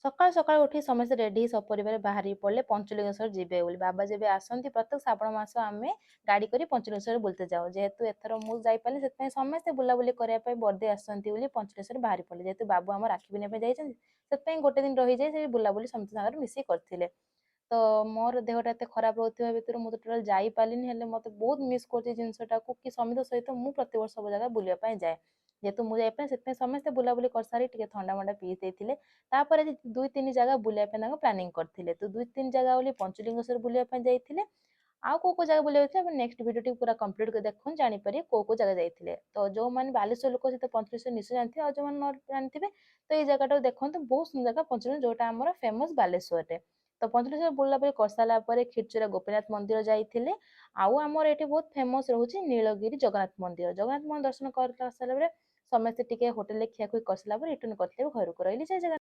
ସକାଳୁ ସକାଳୁ ଉଠି ସମସ୍ତେ ରେଡି ହେଇ ସପରିବାରେ ବାହାରି ପଡ଼ିଲେ ପଞ୍ଚଲିଙ୍ଗେଶ୍ୱର ଯିବେ ବୋଲି। ବାବା ଯେବେ ଆସନ୍ତି ପ୍ରତ୍ୟେକ ଶ୍ରାବଣ ମାସ ଆମେ ଗାଡ଼ି କରି ପଞ୍ଚଲିଙ୍ଗେଶ୍ୱର ବୁଲିତେ ଯାଉ। ଯେହେତୁ ଏଥର ମୁଁ ଯାଇପାରିଲି ସେଥିପାଇଁ ସମସ୍ତେ ବୁଲାବୁଲି କରିବା ପାଇଁ ବର୍ଦେ ଆସନ୍ତି ବୋଲି ପଞ୍ଚଲିଙ୍ଗେଶ୍ୱର ବାହାରି ପଡ଼ିଲେ। ଯେହେତୁ ବାବୁ ଆମ ରାକ୍ଷୀ ପୂର୍ଣ୍ଣିମା ପାଇଁ ଯାଇଛନ୍ତି ସେଥିପାଇଁ ଗୋଟେ ଦିନ ରହିଯାଇ ସେ ବୁଲାବୁଲି ସମସ୍ତଙ୍କ ସାଙ୍ଗରେ ମିଶିକି କରିଥିଲେ। ତ ମୋର ଦେହଟା ଏତେ ଖରାପ ରହୁଥିବା ଭିତରୁ ମୁଁ ତ ଟୋଟାଲ ଯାଇପାରିଲିନି, ହେଲେ ମୋତେ ବହୁତ ମିସ୍ କରୁଛି ଜିନିଷଟାକୁ କି ସମିତ ସହିତ ମୁଁ ପ୍ରତିବର୍ଷ ସବୁ ଜାଗା ବୁଲିବା ପାଇଁ ଯାଏ। ଯେହେତୁ ମୁଁ ଯାଇପାରେ ସେଥିପାଇଁ ସମସ୍ତେ ବୁଲାବୁଲି କରିସାରି ଟିକେ ଥଣ୍ଡା ମଣ୍ଡା ପିଇ ଦେଇଥିଲେ। ତାପରେ 2-3 ଜାଗା ବୁଲିବା ପାଇଁ ତାଙ୍କ ପ୍ଲାନିଂ କରିଥିଲେ। ତ 2-3 ଜାଗା ବୋଲି ପଞ୍ଚଲିଙ୍ଗେଶ୍ୱର ବୁଲିବା ପାଇଁ ଯାଇଥିଲେ। ଆଉ କୋଉ ଜାଗା ବୁଲିବାକୁ ଯାଇଥିଲେ ଆପଣ ନେକ୍ସଟ ଭିଡ଼ିଓଟି ପୁରା କମ୍ପ୍ଲିଟ୍ କରି ଦେଖନ୍ତୁ, ଜାଣିପାରିବେ କୋଉ ଜାଗା ଯାଇଥିଲେ। ତ ଯୋଉମାନେ ବାଲେଶ୍ୱର ଲୋକ ସେ ତ ପଞ୍ଚଲିଙ୍ଗେଶ୍ୱର ନିଶ୍ଚୟ ଜାଣିଥିବେ, ଆଉ ଯୋଉମାନେ ନ ଜାଣିଥିବେ ତ ଏଇ ଜାଗାଟାକୁ ଦେଖନ୍ତୁ, ବହୁତ ସୁନ୍ଦର ଜାଗା ପଞ୍ଚଲିଙ୍ଗେଶ୍ୱର, ଯୋଉଟା ଆମର ଫେମସ ବାଲେଶ୍ୱରରେ। ତ ପଞ୍ଚଲିଙ୍ଗେଶ୍ୱର ବୁଲାବୁଲି କରିସାରିଲା ପରେ କ୍ଷୀରଚୋରା ଗୋପୀନାଥ ମନ୍ଦିର ଯାଇଥିଲେ। ଆଉ ଆମର ଏଠି ବହୁତ ଫେମସ ରହୁଛି ନୀଳଗିରି ଜଗନ୍ନାଥ ମନ୍ଦିର। ଜଗନ୍ନାଥ ମନ୍ଦିର ଦର୍ଶନ କରିସାରିଲା ପରେ ସମସ୍ତେ ଟିକେ ହୋଟେଲରେ ଖିଆଖୁଇ କରିସାରିଲା ପରେ ରିଟର୍ନ କରିଥିଲେ ଘରକୁ। ରହିଲି ଜୟ ଜଗନ୍ନାଥ।